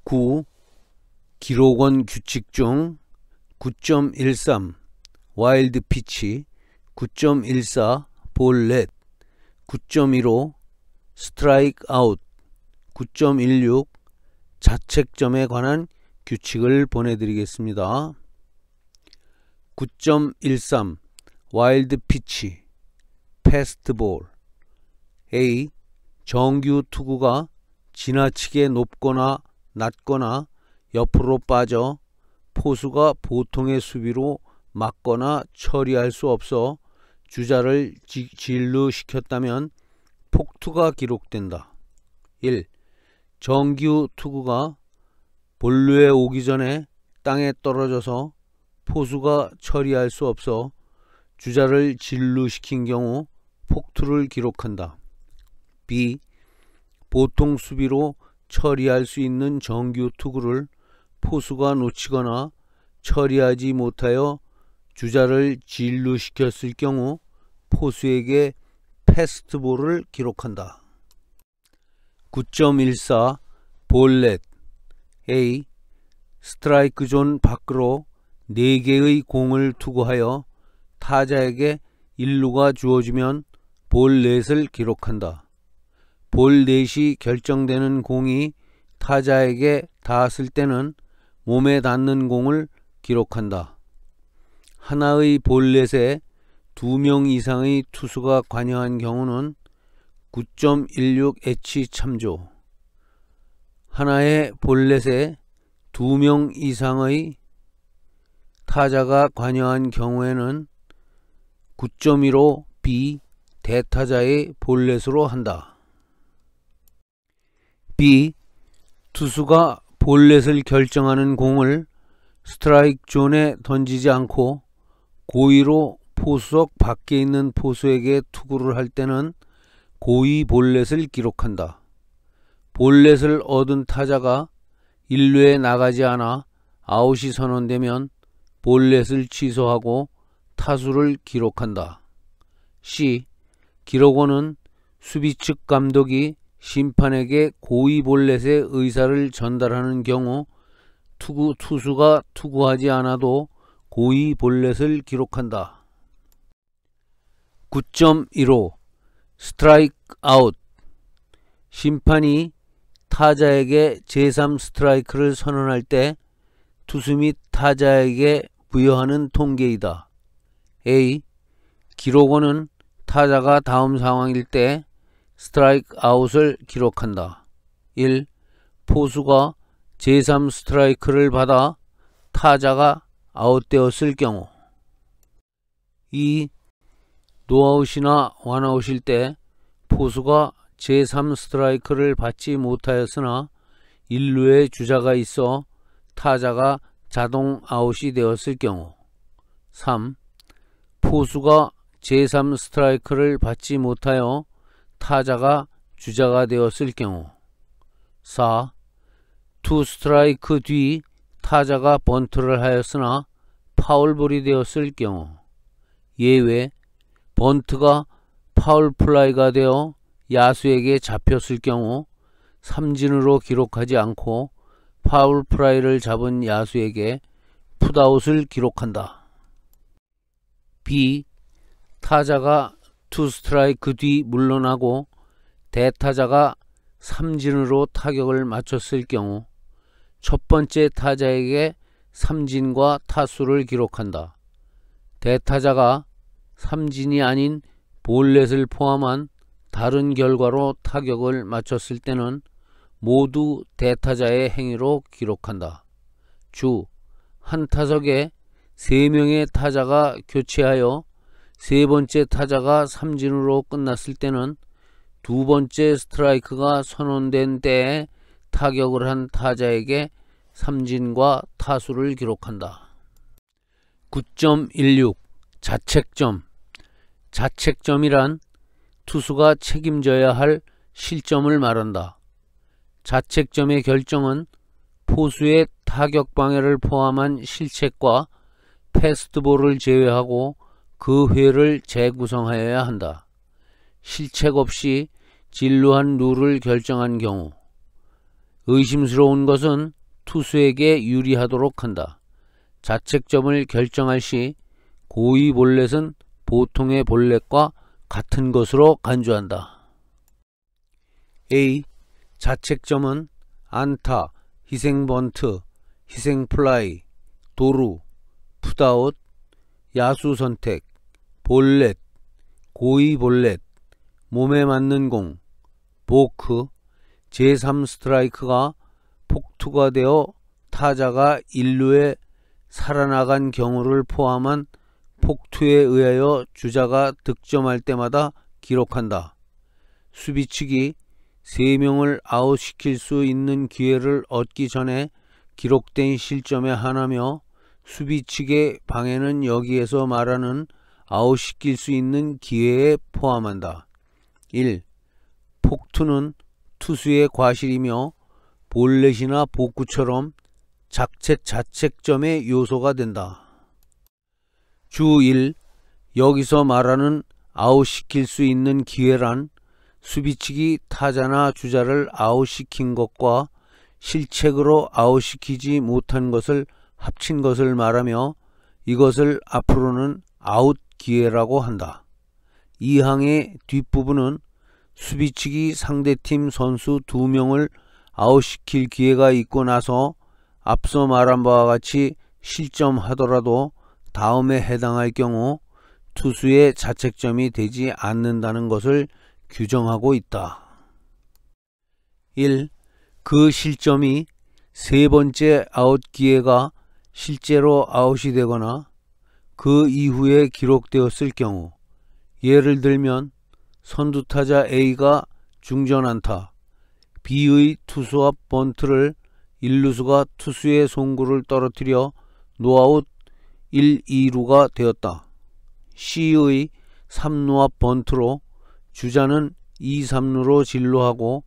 9. 기록원 규칙 중 9.13 와일드 피치, 9.14 볼넷, 9.15 스트라이크 아웃, 9.16 자책점에 관한 규칙을 보내드리겠습니다. 9.13 와일드 피치, 패스트볼. A. 정규 투구가 지나치게 높거나 낮거나 옆으로 빠져 포수가 보통의 수비로 막거나 처리할 수 없어 주자를 진루시켰다면 폭투가 기록된다. 1. 정규 투구가 볼루에 오기 전에 땅에 떨어져서 포수가 처리할 수 없어 주자를 진루시킨 경우 폭투를 기록한다. B. 보통 수비로 처리할 수 있는 정규 투구를 포수가 놓치거나 처리하지 못하여 주자를 진루시켰을 경우 포수에게 패스트볼을 기록한다. 9.14 볼넷. A. 스트라이크 존 밖으로 4개의 공을 투구하여 타자에게 1루가 주어지면 볼넷을 기록한다. 볼넷이 결정되는 공이 타자에게 닿았을 때는 몸에 닿는 공을 기록한다. 하나의 볼넷에 2명 이상의 투수가 관여한 경우는 9.16H 참조. 하나의 볼넷에 2명 이상의 타자가 관여한 경우에는 9.15 B 대타자의 볼넷으로 한다. B. 투수가 볼넷을 결정하는 공을 스트라이크 존에 던지지 않고 고의로 포수석 밖에 있는 포수에게 투구를 할 때는 고의 볼넷을 기록한다. 볼넷을 얻은 타자가 1루에 나가지 않아 아웃이 선언되면 볼넷을 취소하고 타수를 기록한다. C. 기록원은 수비 측 감독이 심판에게 고의 볼넷의 의사를 전달하는 경우 투수가 투구하지 않아도 고의 볼넷을 기록한다. 9.15 스트라이크 아웃. 심판이 타자에게 제3 스트라이크를 선언할 때 투수 및 타자에게 부여하는 통계이다. A. 기록원은 타자가 다음 상황일 때 스트라이크 아웃을 기록한다. 1. 포수가 제3 스트라이크를 받아 타자가 아웃되었을 경우. 2. 노아웃이나 원아웃일 때 포수가 제3 스트라이크를 받지 못하였으나 1루에 주자가 있어 타자가 자동 아웃이 되었을 경우. 3. 포수가 제3 스트라이크를 받지 못하여 타자가 주자가 되었을 경우. 4. 투 스트라이크 뒤 타자가 번트를 하였으나 파울볼이 되었을 경우. 예외 번트가 파울 플라이가 되어 야수에게 잡혔을 경우 삼진으로 기록하지 않고 파울 플라이를 잡은 야수에게 풋아웃을 기록한다. B. 타자가 투 스트라이크 뒤 물러나고 대타자가 삼진으로 타격을 맞췄을 경우 첫 번째 타자에게 삼진과 타수를 기록한다. 대타자가 삼진이 아닌 볼넷을 포함한 다른 결과로 타격을 맞췄을 때는 모두 대타자의 행위로 기록한다. 주, 한 타석에 3명의 타자가 교체하여 세 번째 타자가 삼진으로 끝났을 때는 두 번째 스트라이크가 선언된 때에 타격을 한 타자에게 삼진과 타수를 기록한다. 9.16 자책점. 자책점이란 투수가 책임져야 할 실점을 말한다. 자책점의 결정은 포수의 타격 방해를 포함한 실책과 패스트볼을 제외하고 그 회를 재구성하여야 한다. 실책 없이 진루한 룰을 결정한 경우. 의심스러운 것은 투수에게 유리하도록 한다. 자책점을 결정할 시 고의 볼넷은 보통의 볼넷과 같은 것으로 간주한다. A. 자책점은 안타, 희생번트, 희생플라이, 도루, 풋아웃, 야수 선택, 볼넷, 고의 볼넷, 몸에 맞는 공, 보크, 제3스트라이크가 폭투가 되어 타자가 1루에 살아나간 경우를 포함한 폭투에 의하여 주자가 득점할 때마다 기록한다. 수비측이 3명을 아웃시킬 수 있는 기회를 얻기 전에 기록된 실점에 한하며 수비측의 방해는 여기에서 말하는 아웃시킬 수 있는 기회에 포함한다. 1. 폭투는 투수의 과실이며 볼넷이나 복구처럼 자책점의 요소가 된다. 주 1. 여기서 말하는 아웃시킬 수 있는 기회란 수비측이 타자나 주자를 아웃시킨 것과 실책으로 아웃시키지 못한 것을 합친 것을 말하며 이것을 앞으로는 아웃 기회라고 한다. 이 항의 뒷부분은 수비측이 상대팀 선수 2명을 아웃시킬 기회가 있고 나서 앞서 말한 바와 같이 실점하더라도 다음에 해당할 경우 투수의 자책점이 되지 않는다는 것을 규정하고 있다. 1. 그 실점이 세 번째 아웃 기회가 실제로 아웃이 되거나 그 이후에 기록되었을 경우, 예를 들면 선두타자 A가 중전안타, B의 투수 앞 번트를 1루수가 투수의 송구를 떨어뜨려 노아웃 1, 2루가 되었다. C의 3루 앞 번트로 주자는 2, 3루로 진루하고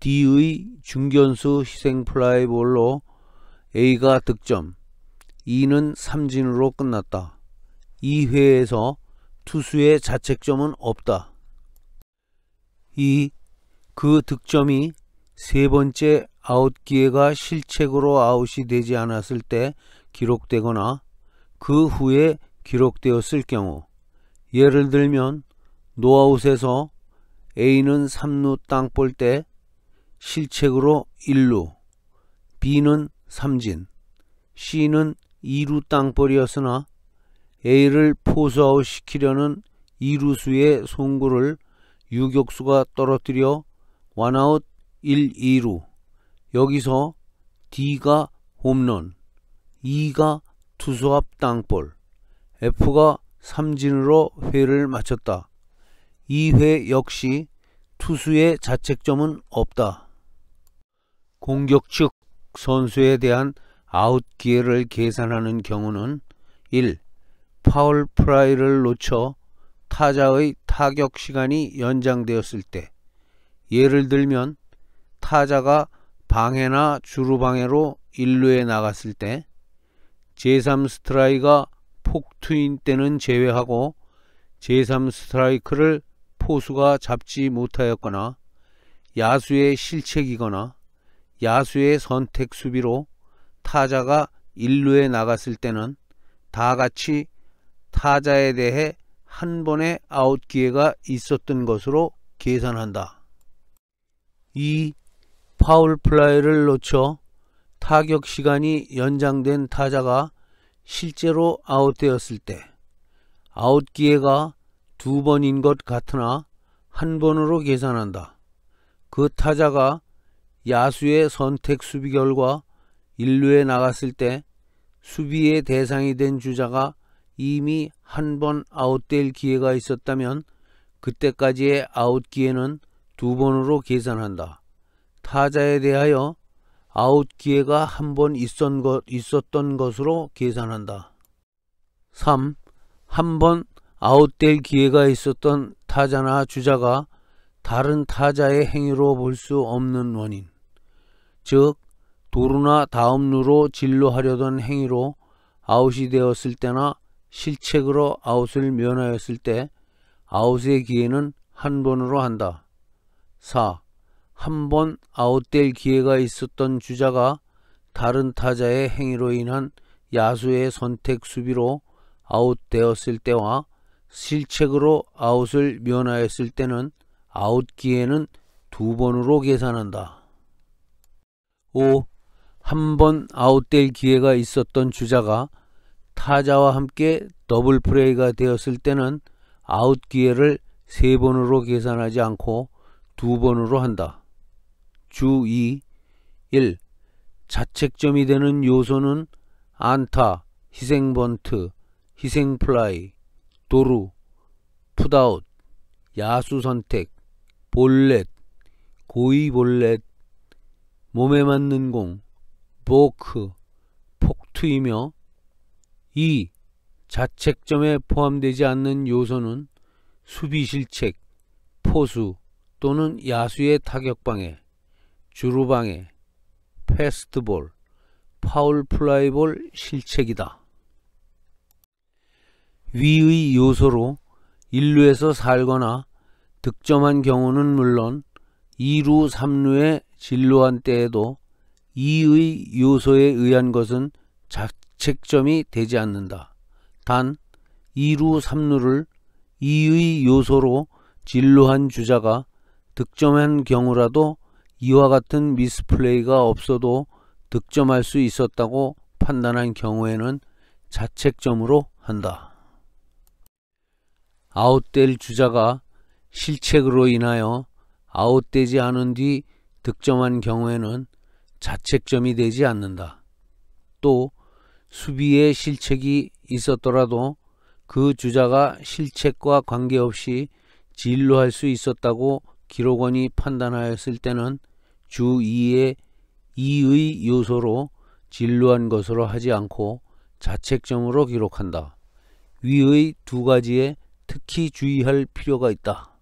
D의 중견수 희생 플라이볼로 A가 득점, 2는 삼진으로 끝났다. 이 회에서 투수의 자책점은 없다. 2. 그 득점이 세 번째 아웃 기회가 실책으로 아웃이 되지 않았을 때 기록되거나 그 후에 기록되었을 경우, 예를 들면 노아웃에서 A는 3루 땅볼 때 실책으로 1루, B는 삼진, C는 2루 땅볼이었으나 A를 포수아웃 시키려는 2루수의 송구를 유격수가 떨어뜨려 원아웃 1, 2루, 여기서 D가 홈런, E가 투수 앞 땅볼, F가 삼진으로 회를 마쳤다. 이 회 역시 투수의 자책점은 없다. 공격 측 선수에 대한 아웃 기회를 계산하는 경우는 1. 파울 플라이를 놓쳐 타자의 타격 시간이 연장되었을 때, 예를 들면 타자가 방해나 주루방해로 1루에 나갔을 때, 제3스트라이크가 폭투인 때는 제외하고 제3스트라이크를 포수가 잡지 못하였거나 야수의 실책이거나 야수의 선택 수비로 타자가 1루에 나갔을 때는 다 같이 타자에 대해 한 번의 아웃 기회가 있었던 것으로 계산한다. 2. 파울 플라이를 놓쳐 타격 시간이 연장된 타자가 실제로 아웃되었을 때 아웃 기회가 2번인 것 같으나 한 번으로 계산한다. 그 타자가 야수의 선택 수비 결과 1루에 나갔을 때 수비의 대상이 된 주자가 이미 한 번 아웃될 기회가 있었다면 그때까지의 아웃 기회는 2번으로 계산한다. 타자에 대하여 아웃 기회가 한 번 있었던 것으로 계산한다. 3. 한 번 아웃될 기회가 있었던 타자나 주자가 다른 타자의 행위로 볼 수 없는 원인, 즉 도루나 다음 루로 진루하려던 행위로 아웃이 되었을 때나 실책으로 아웃을 면하였을 때 아웃의 기회는 한 번으로 한다. 4. 한 번 아웃될 기회가 있었던 주자가 다른 타자의 행위로 인한 야수의 선택 수비로 아웃되었을 때와 실책으로 아웃을 면하였을 때는 아웃 기회는 2번으로 계산한다. 5. 한 번 아웃될 기회가 있었던 주자가 타자와 함께 더블 플레이가 되었을 때는 아웃 기회를 3번으로 계산하지 않고 2번으로 한다. 주 2. 1. 자책점이 되는 요소는 안타, 희생번트, 희생플라이, 도루, 풋아웃, 야수 선택, 볼넷, 고의 볼넷, 몸에 맞는 공, 보크, 폭투이며 2. 자책점에 포함되지 않는 요소는 수비실책, 포수 또는 야수의 타격방해, 주루방해, 패스트볼, 파울플라이볼 실책이다. 위의 요소로 1루에서 살거나 득점한 경우는 물론 2루, 3루에 진루한 때에도 이의 요소에 의한 것은 자책점이 되지 않는다. 단 2루, 3루를 이의 요소로 진루한 주자가 득점한 경우라도 이와 같은 미스플레이가 없어도 득점할 수 있었다고 판단한 경우에는 자책점으로 한다. 아웃될 주자가 실책으로 인하여 아웃되지 않은 뒤 득점한 경우에는 자책점이 되지 않는다. 또 수비에 실책이 있었더라도 그 주자가 실책과 관계없이 진루할 수 있었다고 기록원이 판단하였을 때는 주 2의 이의 요소로 진루한 것으로 하지 않고 자책점으로 기록한다. 위의 두 가지에 특히 주의할 필요가 있다.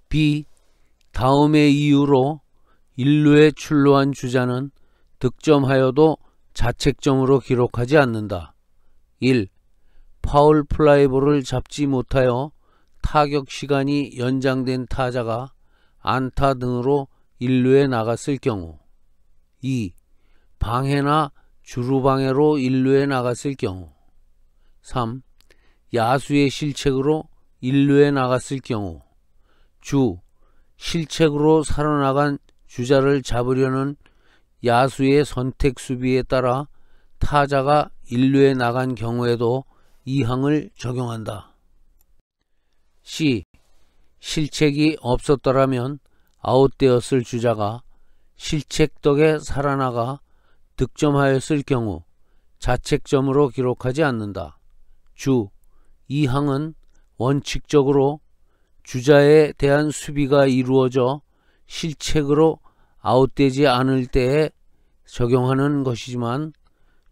B. 다음의 이유로 1루에 출루한 주자는 득점하여도 자책점으로 기록하지 않는다. 1. 파울 플라이볼을 잡지 못하여 타격 시간이 연장된 타자가 안타 등으로 1루에 나갔을 경우. 2. 방해나 주루방해로 1루에 나갔을 경우. 3. 야수의 실책으로 1루에 나갔을 경우. 주. 실책으로 살아나간 주자를 잡으려는 야수의 선택 수비에 따라 타자가 1루에 나간 경우에도 이 항을 적용한다. C. 실책이 없었더라면 아웃되었을 주자가 실책 덕에 살아나가 득점하였을 경우 자책점으로 기록하지 않는다. 주. 이 항은 원칙적으로 주자에 대한 수비가 이루어져 실책으로 아웃되지 않을 때에 적용하는 것이지만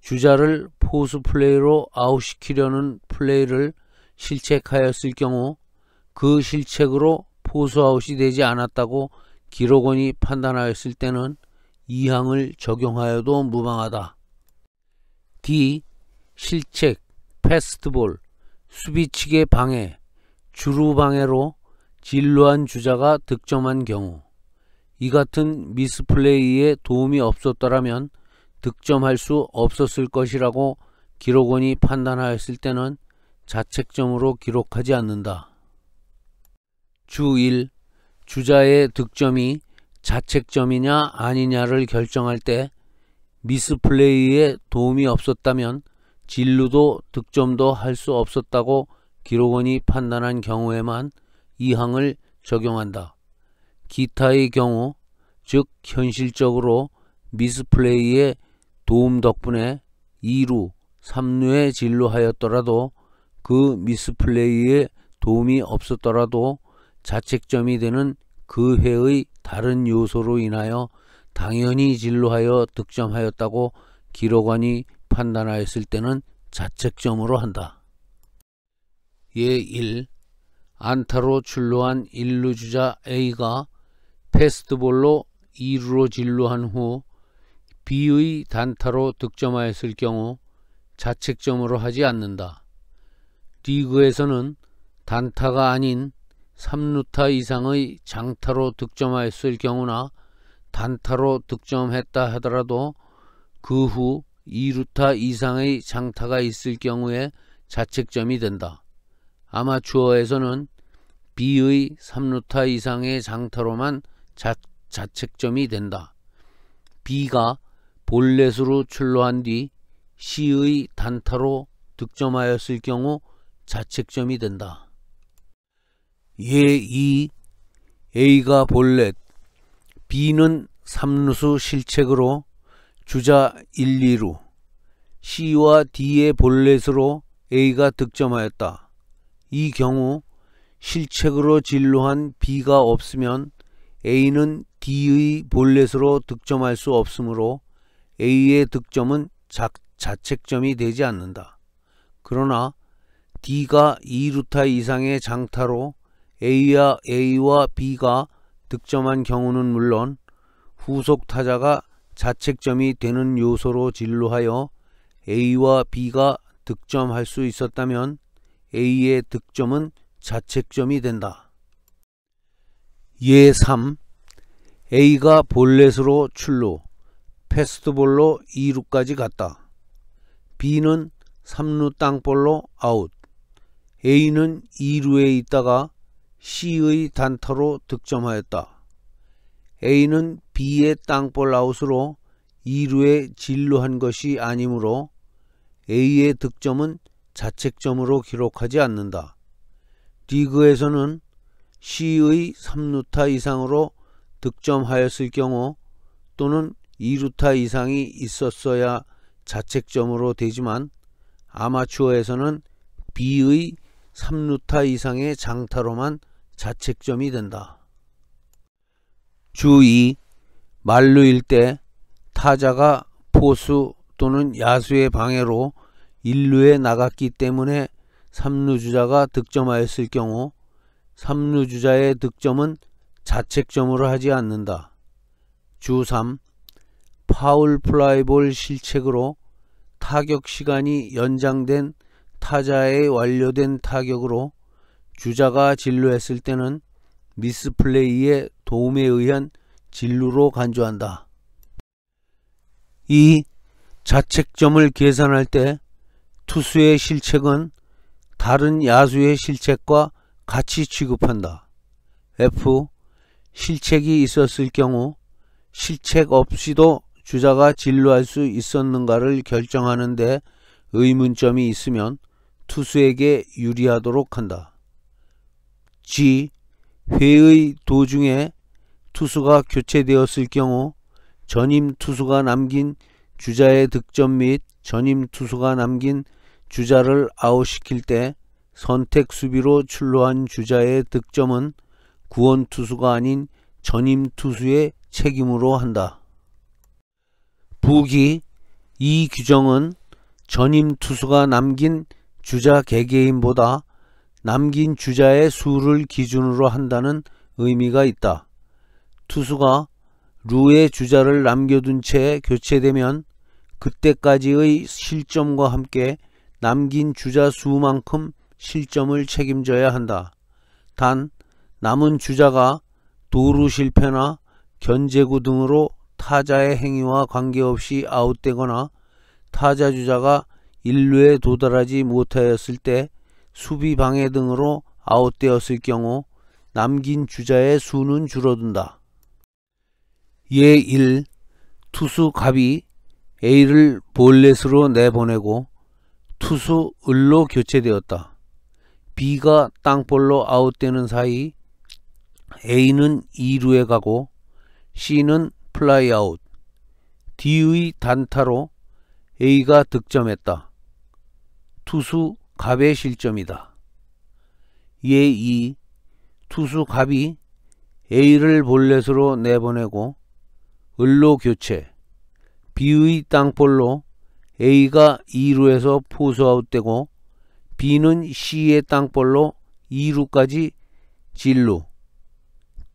주자를 포수 플레이로 아웃시키려는 플레이를 실책하였을 경우 그 실책으로 포수 아웃이 되지 않았다고 기록원이 판단하였을 때는 이 항을 적용하여도 무방하다. D. 실책, 패스트볼, 수비 측의 방해, 주루 방해로 진루한 주자가 득점한 경우. 이 같은 미스플레이에 도움이 없었더라면 득점할 수 없었을 것이라고 기록원이 판단하였을 때는 자책점으로 기록하지 않는다. 주 1. 주자의 득점이 자책점이냐 아니냐를 결정할 때 미스플레이에 도움이 없었다면 진루도 득점도 할 수 없었다고 기록원이 판단한 경우에만 이 항을 적용한다. 기타의 경우, 즉 현실적으로 미스플레이의 도움 덕분에 2루, 3루에 진루하였더라도 그 미스플레이에 도움이 없었더라도 자책점이 되는 그 회의 다른 요소로 인하여 당연히 진루하여 득점하였다고 기록원이 판단하였을 때는 자책점으로 한다. 예 1. 안타로 출루한 1루 주자 A가 패스트볼로 2루로 진루한 후 B의 단타로 득점하였을 경우 자책점으로 하지 않는다. 리그에서는 단타가 아닌 3루타 이상의 장타로 득점하였을 경우나 단타로 득점했다 하더라도 그 후 2루타 이상의 장타가 있을 경우에 자책점이 된다. 아마추어에서는 B의 3루타 이상의 장타로만 자책점이 된다. B가 볼넷으로 출루한 뒤 C의 단타로 득점하였을 경우 자책점이 된다. 예 2. A가 볼넷, B는 3루수 실책으로 주자 1, 2루, C와 D의 볼넷으로 A가 득점하였다. 이 경우 실책으로 진루한 B가 없으면 A는 D의 볼넷으로 득점할 수 없으므로 A의 득점은 자책점이 되지 않는다. 그러나 D가 2루타 이상의 장타로 A와 B가 득점한 경우는 물론 후속 타자가 자책점이 되는 요소로 진루하여 A와 B가 득점할 수 있었다면 A의 득점은 자책점이 된다. 예 3. A가 볼넷으로 출루, 패스트볼로 2루까지 갔다. B는 3루 땅볼로 아웃. A는 2루에 있다가 C의 단타로 득점하였다. A는 B의 땅볼 아웃으로 2루에 진루한 것이 아니므로 A의 득점은 자책점으로 기록하지 않는다. 리그에서는 C의 3루타 이상으로 득점하였을 경우 또는 2루타 이상이 있었어야 자책점으로 되지만 아마추어에서는 B의 3루타 이상의 장타로만 자책점이 된다. 주의, 만루일 때 타자가 포수 또는 야수의 방해로 1루에 나갔기 때문에 3루 주자가 득점하였을 경우 3루 주자의 득점은 자책점으로 하지 않는다. 주 3. 파울 플라이볼 실책으로 타격 시간이 연장된 타자의 완료된 타격으로 주자가 진루했을 때는 미스플레이의 도움에 의한 진루로 간주한다. 2. 자책점을 계산할 때 투수의 실책은 다른 야수의 실책과 같이 취급한다. F. 실책이 있었을 경우 실책 없이도 주자가 진루할 수 있었는가를 결정하는데 의문점이 있으면 투수에게 유리하도록 한다. G. 회의 도중에 투수가 교체되었을 경우 전임 투수가 남긴 주자의 득점 및 전임 투수가 남긴 주자를 아웃시킬 때 선택 수비로 출루한 주자의 득점은 구원 투수가 아닌 전임 투수의 책임으로 한다. 부기. 이 규정은 전임 투수가 남긴 주자 개개인보다 남긴 주자의 수를 기준으로 한다는 의미가 있다. 투수가 루에 주자를 남겨둔 채 교체되면 그때까지의 실점과 함께 남긴 주자 수만큼 실점을 책임져야 한다. 단 남은 주자가 도루 실패나 견제구 등으로 타자의 행위와 관계없이 아웃되거나 타자 주자가 1루에 도달하지 못하였을 때 수비 방해 등으로 아웃되었을 경우 남긴 주자의 수는 줄어든다. 예 1. 투수 갑이 A를 볼넷으로 내보내고 투수 을로 교체되었다. B가 땅볼로 아웃되는 사이 A는 2루에 가고 C는 플라이 아웃. D의 단타로 A가 득점했다. 투수 갑의 실점이다. 예 2. 투수 갑이 A를 볼넷으로 내보내고 을로 교체. B의 땅볼로 A가 2루에서 포수 아웃되고 B는 C의 땅볼로 2루까지 진루.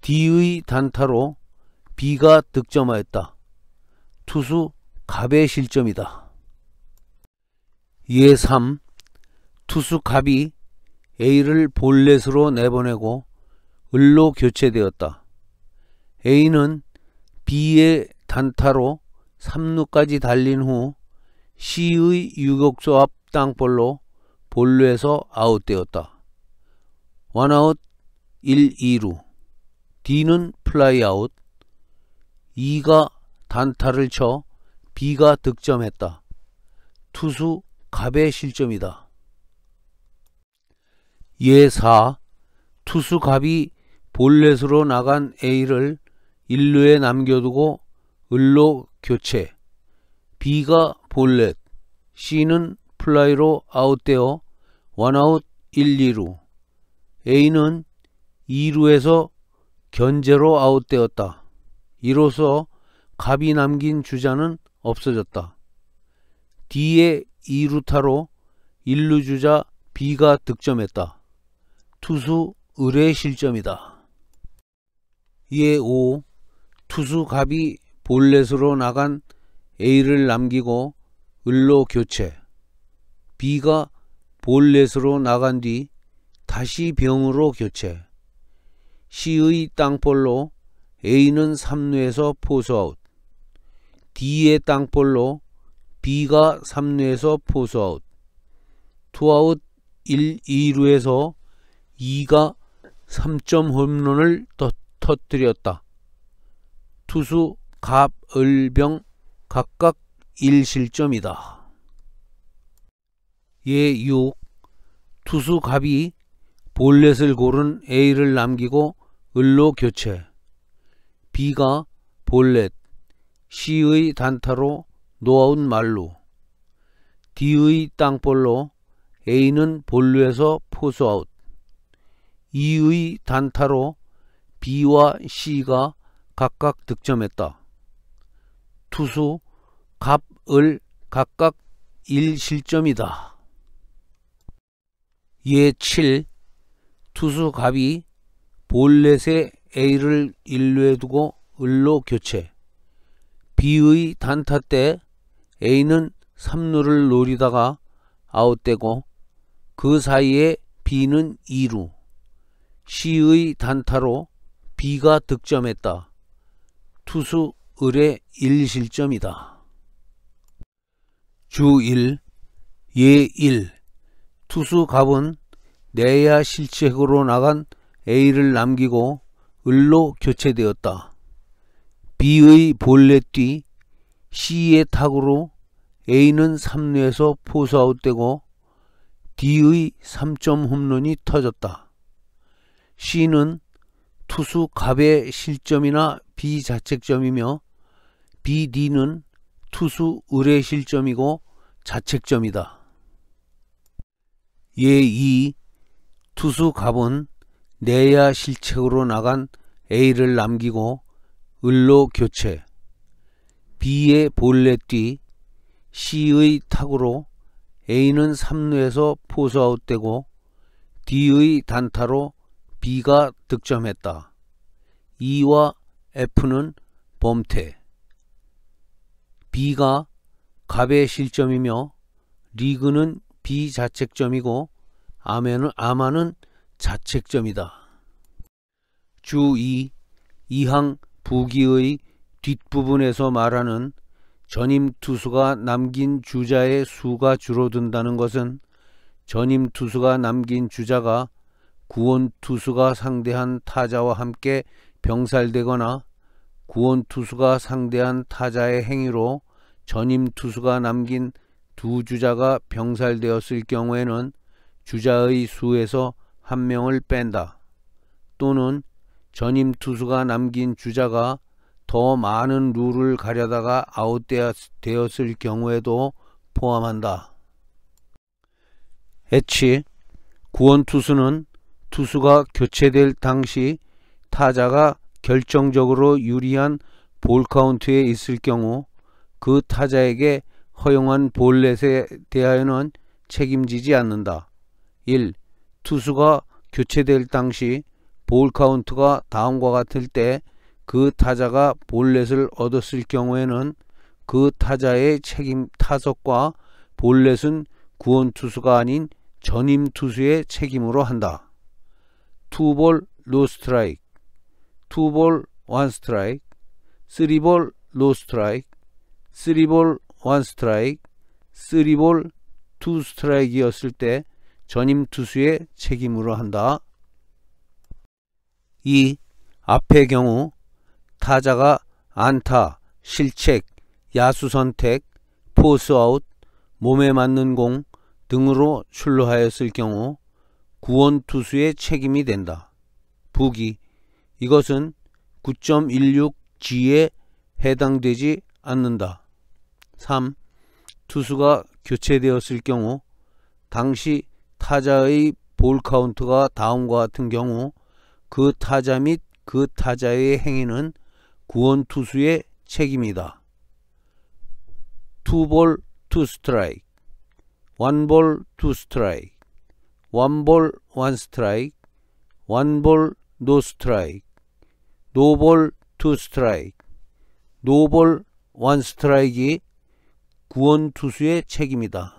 D의 단타로 B가 득점하였다. 투수 갑의 실점이다. 예 3. 투수 갑이 A를 볼넷으로 내보내고 을로 교체되었다. A는 B의 단타로 3루까지 달린 후 C의 유격수 앞 땅볼로 볼루에서 아웃되었다. 원아웃 1, 2루. D는 플라이아웃. E가 단타를 쳐 B가 득점했다. 투수 갑의 실점이다. 예4. 투수 갑이 볼넷으로 나간 A를 1루에 남겨두고 을로 교체. B가 볼넷, C는 플라이로 아웃되어 원아웃 1, 2루. A는 2루에서 견제로 아웃되었다. 이로써 갑이 남긴 주자는 없어졌다. D의 2루타로 1루 주자 B가 득점했다. 투수 을의 실점이다. 예5. 투수 갑이 볼넷으로 나간 A를 남기고 을로 교체. B가 볼넷으로 나간 뒤 다시 병으로 교체. C의 땅볼로 A는 3루에서 포수아웃. D의 땅볼로 B가 3루에서 포수아웃. 투아웃 1, 2루에서 2가 3점 홈런을 터뜨렸다. 투수 갑, 을, 병 각각 1실점이다. 예6. 투수 갑이 볼넷을 고른 A를 남기고 을로 교체. B가 볼넷, C의 단타로 노아웃 만루. D의 땅볼로 A는 볼루에서 포수아웃. E의 단타로 B와 C가 각각 득점했다. 투수 갑, 을 각각 1실점이다. 예7. 투수 갑이 볼넷에 A를 1루에 두고 을로 교체. B의 단타 때 A는 3루를 노리다가 아웃되고 그 사이에 B는 2루. C의 단타로 B가 득점했다. 투수 을의 1실점이다. 주1. 예1. 투수 갑은 내야 실책으로 나간 A를 남기고 을로 교체되었다. B의 볼넷 뒤 C의 타구로 A는 3루에서 포수아웃되고 D의 3점 홈런이 터졌다. C는 투수 갑의 실점이나 비자책점이며 BD는 투수 을의 실점이고 자책점이다. 예2. 투수 갑은 내야 실책으로 나간 A를 남기고 을로 교체. B의 볼넷 뒤 C의 타구로 A는 3루에서 포수아웃되고 D의 단타로 B가 득점했다. E와 F는 범퇴. B가 갑의 실점이며 리그는 비자책점이고 아마는 자책점이다. 주2. 이항 부기의 뒷부분에서 말하는 전임 투수가 남긴 주자의 수가 줄어든다는 것은 전임 투수가 남긴 주자가 구원 투수가 상대한 타자와 함께 병살되거나 구원 투수가 상대한 타자의 행위로 전임 투수가 남긴 두 주자가 병살되었을 경우에는 주자의 수에서 한 명을 뺀다. 또는 전임 투수가 남긴 주자가 더 많은 룰을 가려다가 아웃되었을 경우에도 포함한다. H. 구원 투수는 투수가 교체될 당시 타자가 결정적으로 유리한 볼 카운트에 있을 경우 그 타자에게 허용한 볼넷에 대하여는 책임지지 않는다. 1. 투수가 교체될 당시 볼 카운트가 다음과 같을 때 그 타자가 볼넷을 얻었을 경우에는 그 타자의 타석과 볼넷은 구원 투수가 아닌 전임 투수의 책임으로 한다. 2볼 노 스트라이크, 2볼 1 스트라이크, 3볼 노 스트라이크, 3볼 1 스트라이크, 3볼 2 스트라이크였을 때 전임 투수의 책임으로 한다. 2. 앞의 경우 타자가 안타, 실책, 야수 선택, 포스 아웃, 몸에 맞는 공 등으로 출루하였을 경우 구원 투수의 책임이 된다. 부기 이것은 9.16G에 해당되지 않는다. 3. 투수가 교체되었을 경우 당시 타자의 볼 카운트가 다음과 같은 경우 그 타자 및 그 타자의 행위는 구원 투수의 책임이다. 2볼 2 스트라이크, 1볼 2 스트라이크, 1볼 1 스트라이크, 1볼 노 스트라이크, 노볼 2 스트라이크, 노볼 1 스트라이크이 구원 투수의 책임이다.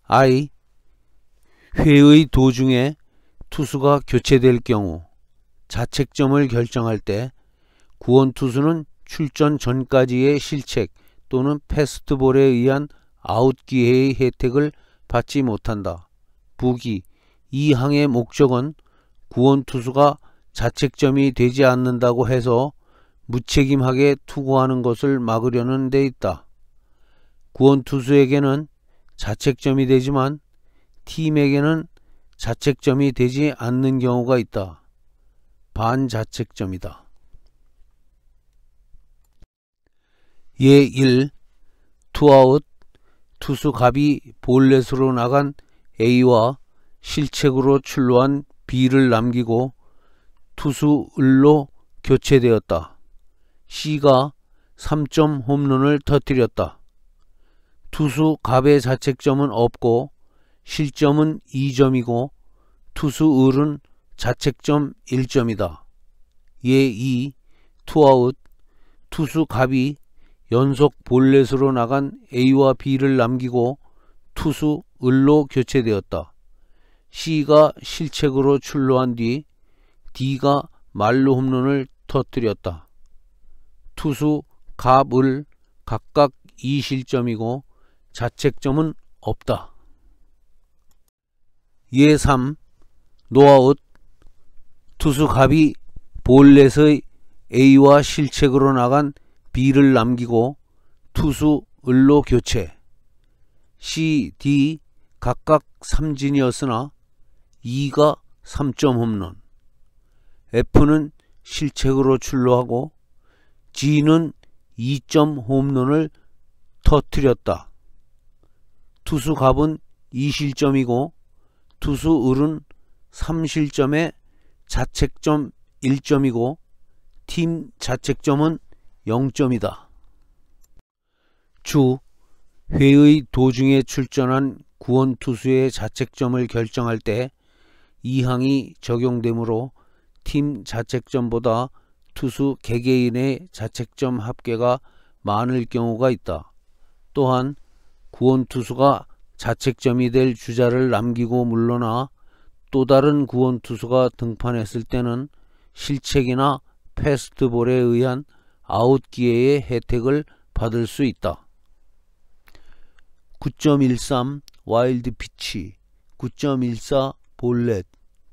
I. 회의 도중에 투수가 교체될 경우 자책점을 결정할 때 구원 투수는 출전 전까지의 실책 또는 패스트볼에 의한 아웃 기회의 혜택을 받지 못한다. 부기 이 항의 목적은 구원 투수가 자책점이 되지 않는다고 해서 무책임하게 투구하는 것을 막으려는 데 있다. 구원 투수에게는 자책점이 되지만 팀에게는 자책점이 되지 않는 경우가 있다. 반자책점이다. 예 1. 투아웃 투수 갑이 볼넷으로 나간 A와 실책으로 출루한 B를 남기고 투수 을로 교체되었다. C가 3점 홈런을 터뜨렸다. 투수 갑의 자책점은 없고 실점은 2점이고 투수 을은 자책점 1점이다. 예 2. 투아웃 투수 갑이 연속 볼넷으로 나간 A와 B를 남기고 투수 을로 교체되었다. C가 실책으로 출루한 뒤 D가 말루 홈런을 터뜨렸다. 투수 갑, 을 각각 2실점이고 자책점은 없다. 예 3. 노아웃 투수 갑이 볼넷의 A와 실책으로 나간 B를 남기고 투수 을로 교체. C, D 각각 삼진이었으나 2가 3점 홈런. F는 실책으로 출루하고 G는 2점 홈런을 터뜨렸다. 투수 갑은 2실점이고 투수 을은 3실점에 자책점 1점이고 팀 자책점은 0점이다. 주 회의 도중에 출전한 구원 투수의 자책점을 결정할 때 이 항이 적용되므로 팀 자책점보다 투수 개개인의 자책점 합계가 많을 경우가 있다. 또한 구원 투수가 자책점이 될 주자를 남기고 물러나 또 다른 구원 투수가 등판했을 때는 실책이나 패스트볼에 의한 아웃 기회의 혜택을 받을 수 있다. 9.13 와일드 피치, 9.14 볼넷,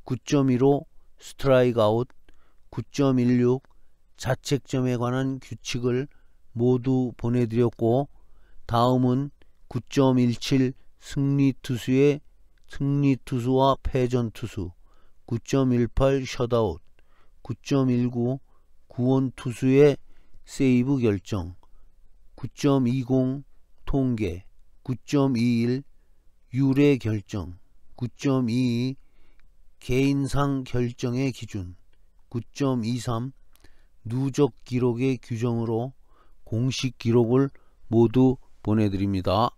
9.15 스트라이크 아웃, 9.16 자책점에 관한 규칙을 모두 보내드렸고 다음은 9.17 승리투수의 승리투수와 패전투수, 9.18 셧아웃, 9.19 구원투수의 세이브 결정, 9.20 통계, 9.21 유례 결정, 9.22 개인상 결정의 기준, 9.23 누적 기록의 규정으로 공식 기록을 모두 보내드립니다.